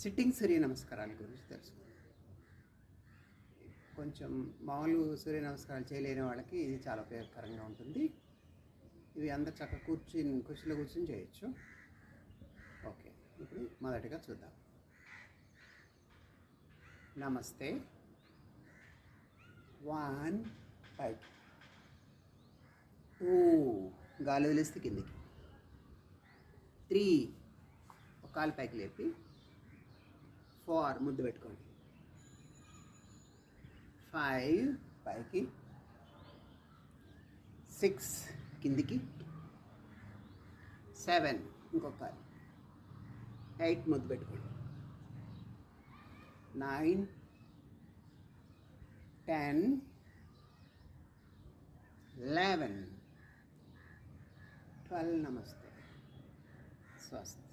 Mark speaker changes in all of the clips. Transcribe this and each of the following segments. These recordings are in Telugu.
Speaker 1: సిట్టింగ్ సూర్య నమస్కారాల గురించి తెలుసుకుందాం. కొంచెం మామూలు సూర్య నమస్కారాలు చేయలేని వాళ్ళకి ఇది చాలా ఉపయోగకరంగా ఉంటుంది. ఇవి అందరు చక్కగా కుర్చీలో కూర్చొని చేయొచ్చు. ఓకే, ఇప్పుడు మొదటిగా చూద్దాం. నమస్తే. 1 పైకి, 2 గాలి వదిలేస్తే కిందికి, 3 ఒక కాలు పైకి లేపి, 4 ముద్దు పెట్టుకోండి, 5 పైకి, 6 కిందికి, 7 ఇంకొక కాలు, 8 ముద్దు పెట్టుకోండి, 9 10 11 12 నమస్తే, స్వస్తి.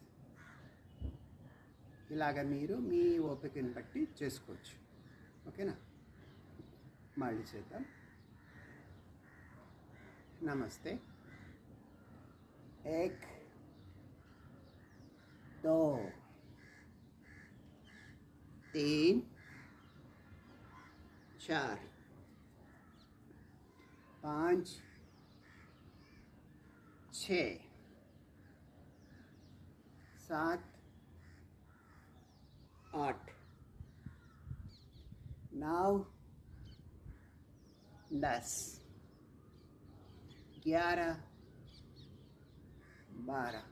Speaker 1: ఇలాగ మీరు మీ ఓపికను బట్టి చేసుకోవచ్చు. ఓకేనా? మళ్ళీ చేద్దాం. నమస్తే. 1 2 3 4 5 6 7 8 9 10 11 12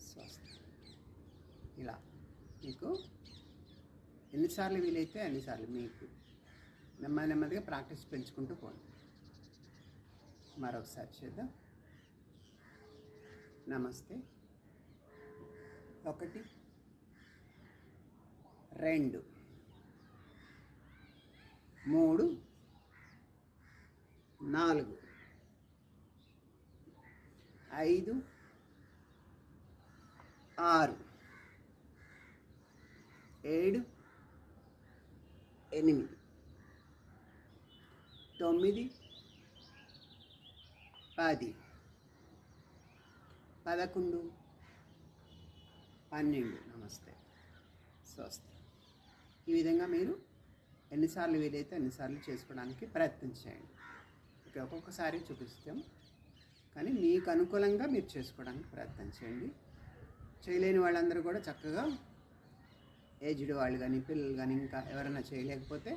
Speaker 1: స్వస్తి. ఇలా మీకు ఎన్నిసార్లు వీలైతే అన్నిసార్లు మీకు నెమ్మదిగా ప్రాక్టీస్ పెంచుకుంటూ పోండి. మరొకసారి చేద్దాం. నమస్తే. 1 2 3 4 5 6 7 8 9 10 11 12 నమస్తే, స్వస్తి. ఈ విధంగా మీరు ఎన్నిసార్లు వీలైతే అన్నిసార్లు చేసుకోవడానికి ప్రయత్నం చేయండి. ఓకే, ఒక్కొక్కసారి చూపిస్తాం, కానీ మీకు అనుకూలంగా మీరు చేసుకోవడానికి ప్రయత్నం చేయండి. చేయలేని వాళ్ళందరూ కూడా చక్కగా ఏజ్డ్ వాళ్ళు కానీ పిల్లలు కానీ ఇంకా ఎవరైనా చేయలేకపోతే